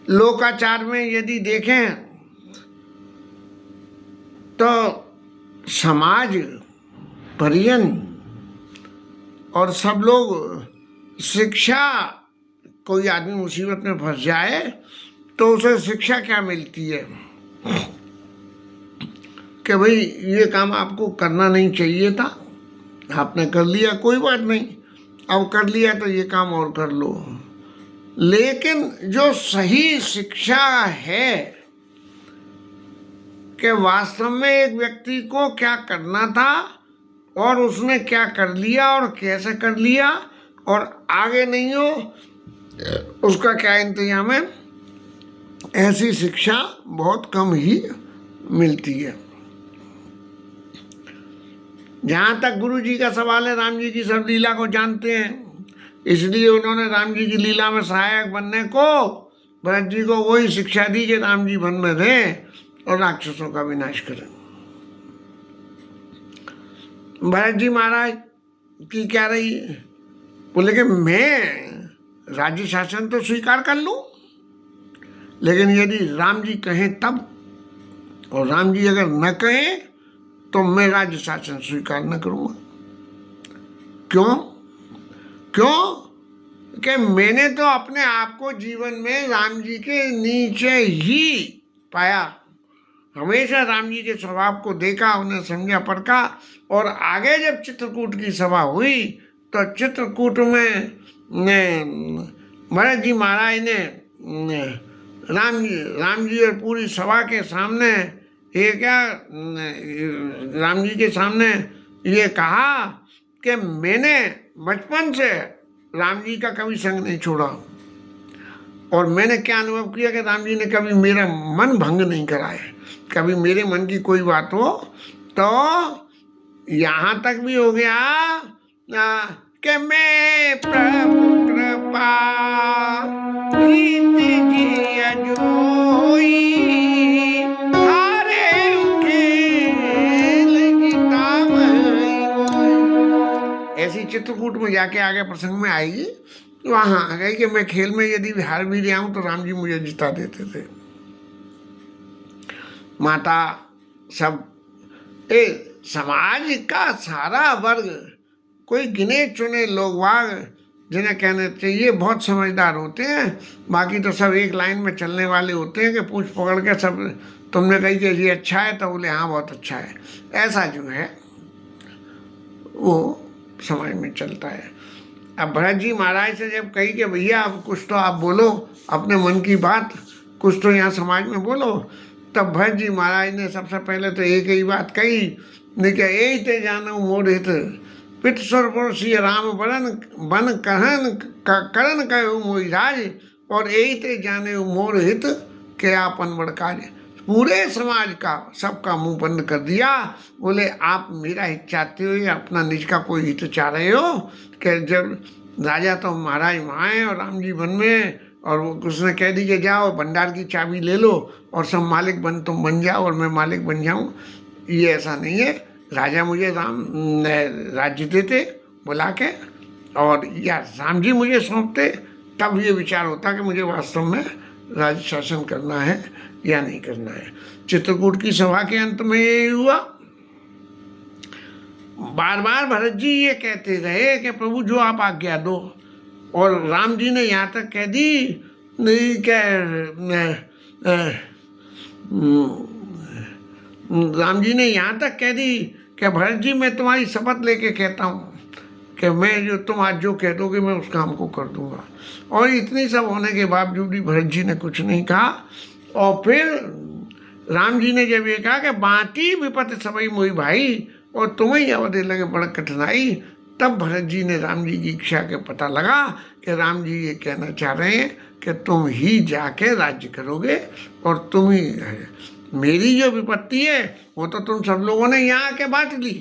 लोकाचार में यदि देखें तो समाज, परिजन और सब लोग शिक्षा, कोई आदमी मुसीबत में फंस जाए तो उसे शिक्षा क्या मिलती है कि भाई ये काम आपको करना नहीं चाहिए था, आपने कर लिया, कोई बात नहीं, अब कर लिया तो ये काम और कर लो। लेकिन जो सही शिक्षा है कि वास्तव में एक व्यक्ति को क्या करना था और उसने क्या कर लिया और कैसे कर लिया और आगे नहीं हो उसका क्या इंतजाम है, ऐसी शिक्षा बहुत कम ही मिलती है। जहाँ तक गुरु जी का सवाल है, राम जी की सब लीला को जानते हैं, इसलिए उन्होंने राम जी की लीला में सहायक बनने को भरत जी को वही शिक्षा दी कि राम जी वन में थे और राक्षसों का विनाश करें। भरत जी महाराज की क्या रही, बोले कि मैं राज्य शासन तो स्वीकार कर लूं, लेकिन यदि राम जी कहें तब, और राम जी अगर न कहें तो मैं राज्य शासन स्वीकार न करूंगा। क्यों? कि मैंने तो अपने आप को जीवन में राम जी के नीचे ही पाया, हमेशा राम जी के स्वभाव को देखा, उन्हें समझा परखा, और आगे जब चित्रकूट की सभा हुई तो चित्रकूट में भरत जी महाराज ने राम जी और पूरी सभा के सामने ये क्या, राम जी के सामने ये कहा कि मैंने बचपन से राम जी का कभी संग नहीं छोड़ा, और मैंने क्या अनुभव किया कि राम जी ने कभी मेरा मन भंग नहीं करा है। कभी मेरे मन की कोई बात हो तो यहाँ तक भी हो गया कि मैं प्रभु कृपा रीति जिया जोई, हारे खेल जितावई। ऐसी चित्रकूट में जाके आगे प्रसंग में आएगी, वहाँ आ गई कि मैं खेल में यदि हार भी गया हूँ तो राम जी मुझे जिता देते थे। माता सब समाज का सारा वर्ग, कोई गिने चुने लोग वाग जिन्हें कहने चाहिए बहुत समझदार होते हैं, बाकी तो सब एक लाइन में चलने वाले होते हैं कि पूछ पकड़ के सब, तुमने कही कि ये अच्छा है तो बोले हाँ बहुत अच्छा है, ऐसा जो है वो समाज में चलता है। अब भरत जी महाराज से जब कही कि भैया अब कुछ तो आप बोलो, अपने मन की बात कुछ तो यहाँ समाज में बोलो, तब भरत जी महाराज ने सबसे पहले तो एक ही बात कही, देखिए यही ते जानो मोर हित, पित सुर सिय राम बन करण कहो मोहि राज, और यही ते जाने मोर हित के आपन बड़काज। पूरे समाज का सबका मुंह बंद कर दिया, बोले आप मेरा हित चाहते हो या अपना निज का कोई हित चाह रहे हो? कि जब राजा तो महाराज वहाँ हैं और राम जी वन में, और उसने कह दी कि जाओ भंडार की चाबी ले लो और सब मालिक तुम बन जाओ और मैं मालिक बन जाऊँ। ये ऐसा नहीं है, राजा मुझे राज्य देते बुला के, और या राम जी मुझे सौंपते, तब ये विचार होता कि मुझे वास्तव में राज्य शासन करना है या नहीं करना है। चित्रकूट की सभा के अंत में ये हुआ। बार बार भरत जी ये कहते रहे कि प्रभु जो आप आज्ञा दो, और राम जी ने यहाँ तक कह दी नहीं कि राम जी ने यहाँ तक कह दी कि भरत जी मैं तुम्हारी शपथ लेके कहता हूँ कि मैं जो तुम आज जो कह दोगे मैं उस काम को कर दूंगा। और इतनी सब होने के बावजूद भी भरत जी ने कुछ नहीं कहा। और फिर राम जी ने जब ये कहा कि बाँटी विपत्ति सबई मोहि भाई, और तुम्हें अवधि लगे बड़ा कठिनाई, तब भरत जी ने राम जी की इच्छा के पता लगा कि राम जी ये कहना चाह रहे हैं कि तुम ही जाके राज्य करोगे, और तुम ही है, मेरी जो विपत्ति है वो तो तुम सब लोगों ने यहाँ आके बांट ली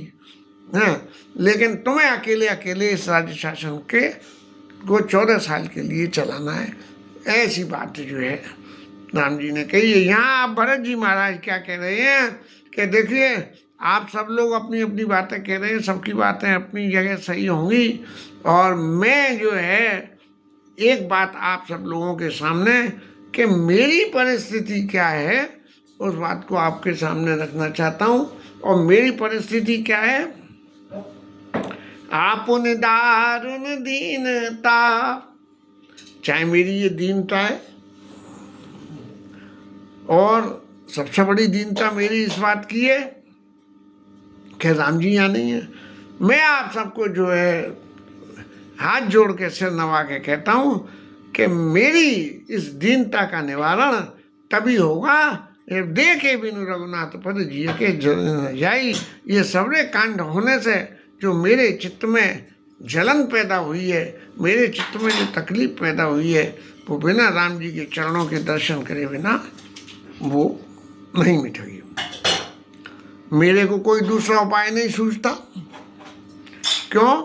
है, लेकिन तुम्हें अकेले अकेले इस राज्य शासन के को 14 साल के लिए चलाना है। ऐसी बात जो है राम जी ने कही है। यहाँ आप भरत जी महाराज क्या कह रहे हैं कि देखिए आप सब लोग अपनी अपनी बातें कह रहे हैं, सबकी बातें अपनी जगह सही होंगी, और मैं जो है एक बात आप सब लोगों के सामने कि मेरी परिस्थिति क्या है, उस बात को आपके सामने रखना चाहता हूँ। और मेरी परिस्थिति क्या है? आपुन दारुण दीनता, चाहे मेरी ये दीनता है, और सबसे बड़ी दीनता मेरी इस बात की है कि राम जी यहाँ नहीं है। मैं आप सबको जो है हाथ जोड़ के सिर नवा के कहता हूँ कि मेरी इस दीनता का निवारण तभी होगा देखे बिनु रघुनाथ पद जी के जाई। ये सबरे कांड होने से जो मेरे चित्त में जलन पैदा हुई है, मेरे चित्त में जो तकलीफ पैदा हुई है, वो बिना राम जी के चरणों के दर्शन करे बिना वो नहीं मिटेगी। मेरे को कोई दूसरा उपाय नहीं सूझता। क्यों?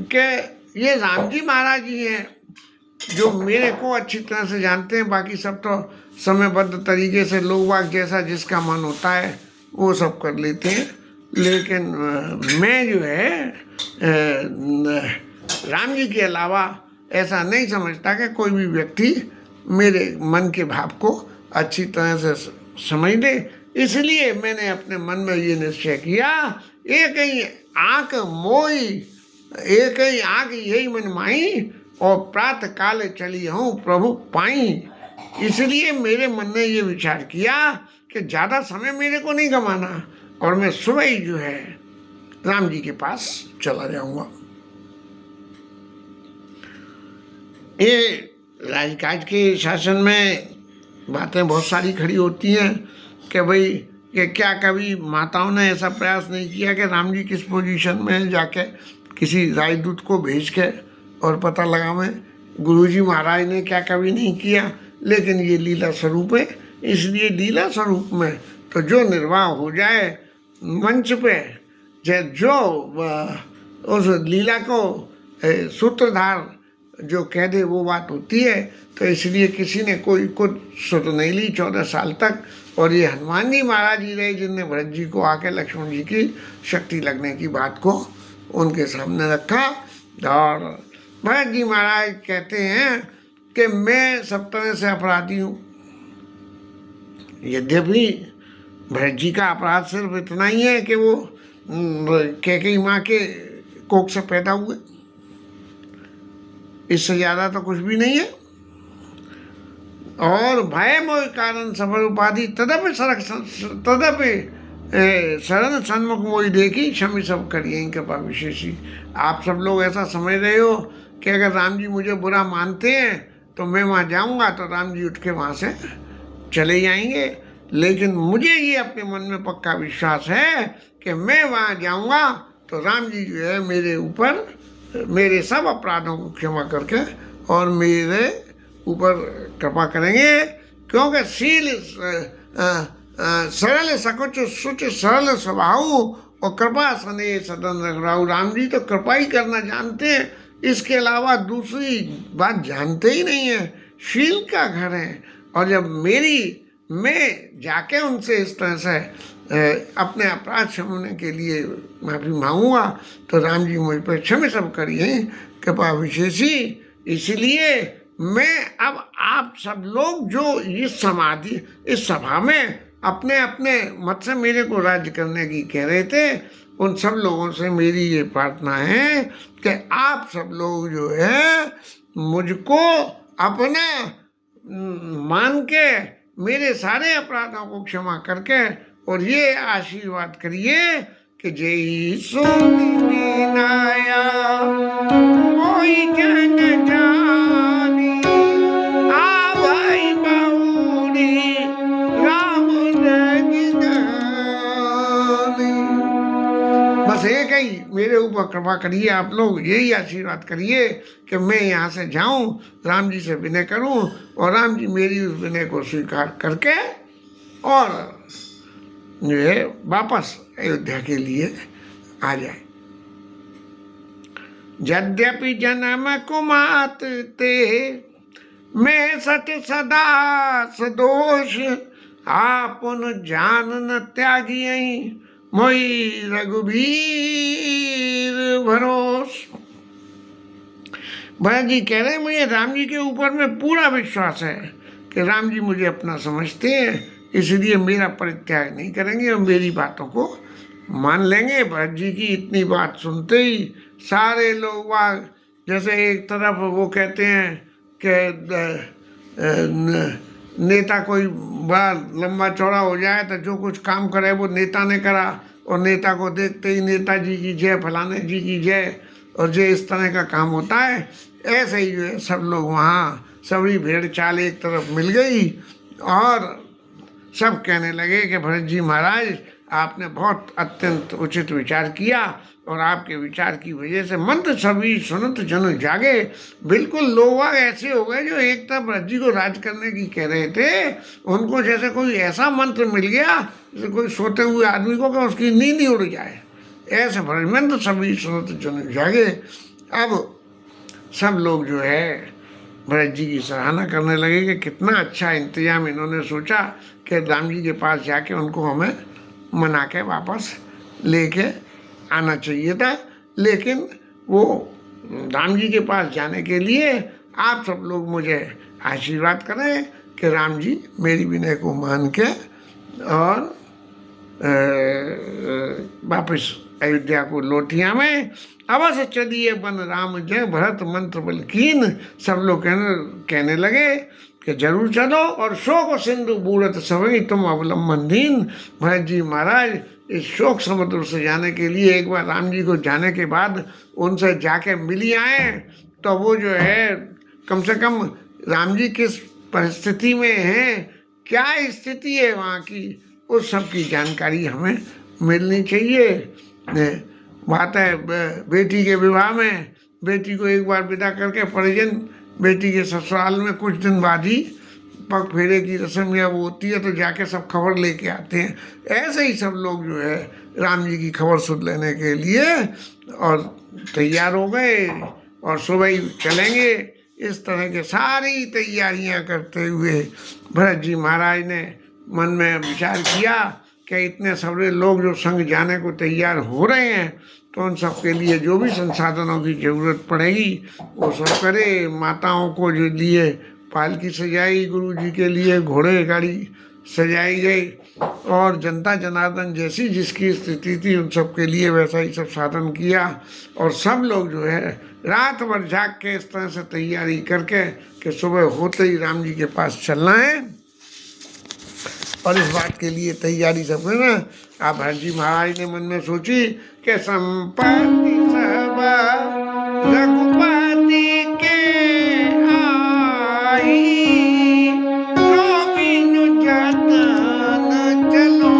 कि ये राम जी महाराज जी हैं जो मेरे को अच्छी तरह से जानते हैं। बाकी सब तो समयबद्ध तरीके से लोग वाग जैसा जिसका मन होता है वो सब कर लेते हैं, लेकिन मैं जो है राम जी के अलावा ऐसा नहीं समझता कि कोई भी व्यक्ति मेरे मन के भाव को अच्छी तरह से समझ ले। इसलिए मैंने अपने मन में ये निश्चय किया, एक ही आँख मोई, एक ही आँख यही मन माई, और प्रातः काल चली हूँ प्रभु पाई। इसलिए मेरे मन ने ये विचार किया कि ज़्यादा समय मेरे को नहीं गंवाना, और मैं सुबह ही जो है राम जी के पास चला जाऊंगा। ये राजकाज के शासन में बातें बहुत सारी खड़ी होती हैं कि भाई कि क्या कभी माताओं ने ऐसा प्रयास नहीं किया कि राम जी किस पोजीशन में जाके किसी राजदूत को भेज के और पता लगावें। गुरुजी महाराज ने क्या कभी नहीं किया, लेकिन ये लीला स्वरूप है। इसलिए लीला स्वरूप में तो जो निर्वाह हो जाए मंच पे, जो उस लीला को सूत्रधार जो कह दे वो बात होती है। तो इसलिए किसी ने कोई कुछ सुध नहीं ली 14 साल तक, और ये हनुमान जी महाराज ही रहे जिनने भरत जी को आके लक्ष्मण जी की शक्ति लगने की बात को उनके सामने रखा। और भरत जी महाराज कहते हैं कि मैं सब तरह से अपराधी हूँ। यद्यपि भरत जी का अपराध सिर्फ इतना ही है कि वो कैकेयी माँ के कोख से पैदा हुए, इससे ज़्यादा तो कुछ भी नहीं है। और भय मोह कारण सफल उपाधि तदपि शरण सन्मुख मोहि देखी क्षमी सब करिए कृपा विशेषी। आप सब लोग ऐसा समझ रहे हो कि अगर राम जी मुझे बुरा मानते हैं तो मैं वहाँ जाऊँगा तो राम जी उठ के वहाँ से चले जाएंगे, लेकिन मुझे ये अपने मन में पक्का विश्वास है कि मैं वहाँ जाऊँगा तो राम जी जो है मेरे ऊपर मेरे सब अपराधों को क्षमा करके और मेरे ऊपर कृपा करेंगे। क्योंकि शील सरल सकुच सुच सरल स्वभाव और कृपा स्नेह सदन रघुराऊ। राम जी तो कृपा ही करना जानते हैं, इसके अलावा दूसरी बात जानते ही नहीं है। शील का घर है, और जब मैं जाके उनसे इस तरह से अपने अपराध क्षमने के लिए माफ़ी मांगूंगा तो राम जी मुझ पर क्षमा सब करिए कृपा विशेषी। इसलिए मैं अब आप सब लोग जो इस सभा में अपने अपने मत से मेरे को राज्य करने की कह रहे थे, उन सब लोगों से मेरी ये प्रार्थना है कि आप सब लोग जो है मुझको अपना मान के मेरे सारे अपराधों को क्षमा करके और ये आशीर्वाद करिए कि जय सोनी नाया कोई जन जानी आ भाई बाऊरी राम रगिनानी। बस एक ही मेरे ऊपर कृपा करिए, आप लोग यही आशीर्वाद करिए कि मैं यहाँ से जाऊँ, राम जी से विनय करूँ और राम जी मेरी उस विनय को स्वीकार करके और जो है वापस अयोध्या के लिए आ जाए। यद्यपि जन्म कुमात ते मैं सत सदा सदोष आपन जान न त्यागी मोई रघुबीर भरोस। भरत जी कह रहे हैं मुझे राम जी के ऊपर में पूरा विश्वास है कि राम जी मुझे अपना समझते हैं, इसलिए मेरा परित्याग नहीं करेंगे और मेरी बातों को मान लेंगे। भरत जी की इतनी बात सुनते ही सारे लोग वहाँ, जैसे एक तरफ वो कहते हैं कि नेता कोई बड़ा लंबा चौड़ा हो जाए तो जो कुछ काम करे वो नेता ने करा, और नेता को देखते ही नेताजी की जय, फलाने जी की जय, और जो इस तरह का काम होता है। ऐसे ही जो है सब लोग वहाँ, सभी भेड़ चाल एक तरफ मिल गई और सब कहने लगे कि भरत जी महाराज, आपने बहुत अत्यंत उचित विचार किया और आपके विचार की वजह से मंत्र सभी सुनत जन जागे। बिल्कुल लोग ऐसे हो गए जो एक तरफ भरत जी को राज करने की कह रहे थे, उनको जैसे कोई ऐसा मंत्र मिल गया जैसे कोई सोते हुए आदमी को कि उसकी नींद ही उड़ जाए। ऐसे भरत मंत्र सभी सुनत जन जागे। अब सब लोग जो है भरत जी की सराहना करने लगे कि कितना अच्छा इंतजाम इन्होंने सोचा कि राम जी के पास जाके उनको हमें मना के वापस लेके आना चाहिए था। लेकिन वो राम जी के पास जाने के लिए आप सब लोग मुझे आशीर्वाद करें कि राम जी मेरी विनय को मान के और वापस अयोध्या को लौटिया में अवश्य चलिए बन राम जय भरत मंत्र बलकीन। सब लोग कहने लगे कि जरूर चलो, और शोक सिंधु बूढ़त सवई तुम अवलंबन दीन। भरत जी महाराज इस शोक समुद्र से जाने के लिए एक बार राम जी को जाने के बाद उनसे जाके मिली आए, तो वो जो है कम से कम राम जी किस परिस्थिति में हैं, क्या स्थिति है वहाँ की, उस सब की जानकारी हमें मिलनी चाहिए। बात है बेटी के विवाह में, बेटी को एक बार विदा करके परिजन बेटी के ससुराल में कुछ दिन बाद ही पग फेरे की रस्म या वो होती है, तो जाके सब खबर लेके आते हैं। ऐसे ही सब लोग जो है राम जी की खबर सुन लेने के लिए और तैयार हो गए और सुबह ही चलेंगे। इस तरह के सारी तैयारियां करते हुए भरत जी महाराज ने मन में विचार किया कि इतने सारे लोग जो संग जाने को तैयार हो रहे हैं, तो उन सब के लिए जो भी संसाधनों की जरूरत पड़ेगी वो सब करे। माताओं को जो लिए पालकी सजाई, गुरु जी के लिए घोड़े गाड़ी सजाई गई, और जनता जनार्दन जैसी जिसकी स्थिति थी उन सब के लिए वैसा ही सब साधन किया। और सब लोग जो है रात भर जाग के इस तरह से तैयारी करके कि सुबह होते ही राम जी के पास चलना है। और इस बात के लिए तैयारी सब है ना। आप भरत जी महाराज ने मन में सोची कि संपत्ति सब रघुपति के आई, गोविंद जतन चलो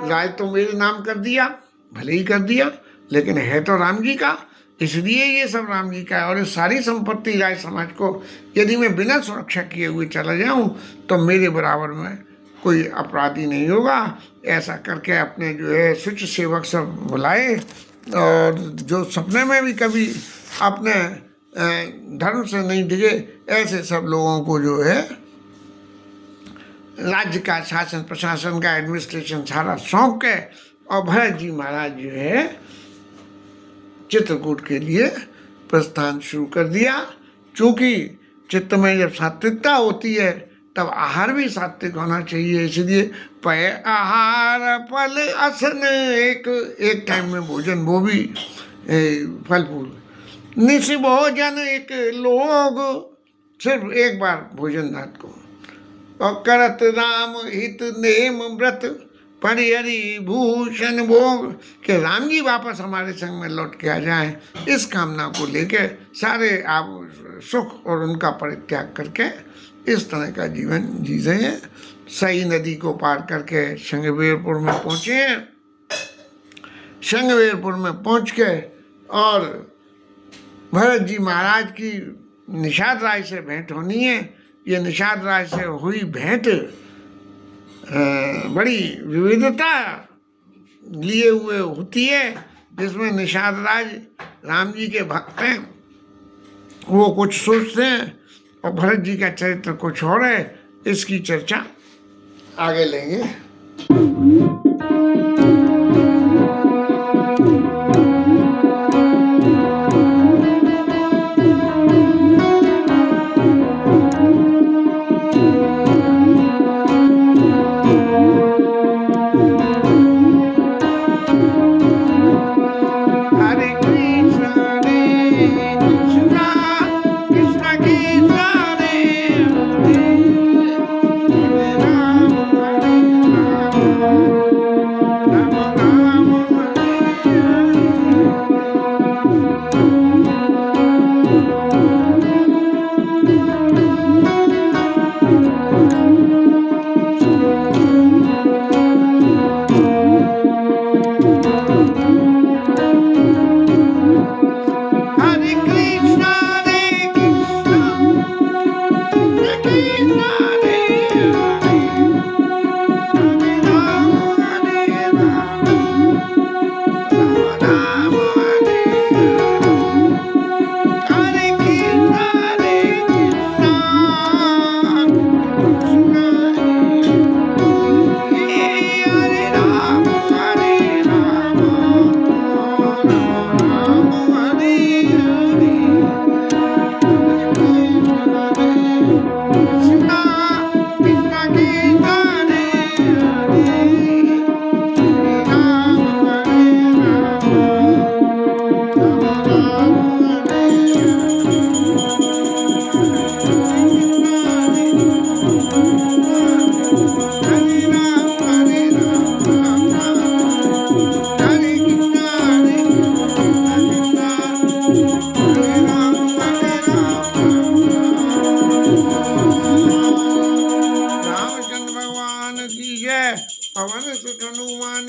राज तो मेरे नाम कर दिया, भले ही कर दिया, लेकिन है तो राम जी का, इसलिए ये सब राम जी का है। और ये सारी संपत्ति राय समाज को यदि मैं बिना सुरक्षा किए हुए चला जाऊं तो मेरे बराबर में कोई अपराधी नहीं होगा। ऐसा करके अपने जो है सुच सेवक सब बुलाए, और जो सपने में भी कभी अपने धर्म से नहीं डिगे ऐसे सब लोगों को जो है राज्य का शासन प्रशासन का एडमिनिस्ट्रेशन सारा सौंप के, और भरत जी महाराज जो है चित्रकूट के लिए प्रस्थान शुरू कर दिया। चूँकि चित्त में जब सात्विकता होती है तब आहार भी सात्विक होना चाहिए, इसलिए पय आहार फल असन, एक टाइम में भोजन, वो भी फल फूल, निश भोजन एक लोग, सिर्फ एक बार भोजन रात को, और करत राम हित नेम व्रत परिहरि भूषण भोग, कि राम जी वापस हमारे संग में लौट के आ जाएं, इस कामना को लेके सारे आप सुख और उनका परित्याग करके इस तरह का जीवन जी रहे हैं। सई नदी को पार करके शंगवेरपुर में पहुँचे हैं। शंगवेरपुर में पहुँच के और भरत जी महाराज की निषाद राय से भेंट होनी है। ये निषाद राय से हुई भेंट बड़ी विविधता लिए हुए होती है, जिसमें निषाद राज राम जी के भक्त हैं, वो कुछ सोचते हैं और भरत जी का चरित्र कुछ और है। इसकी चर्चा आगे लेंगे।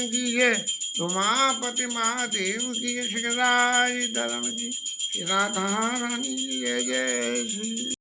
की जय, उमापति महादेव की जय, श्री राज धर्म की, श्री राधा रानी की जय जय श्री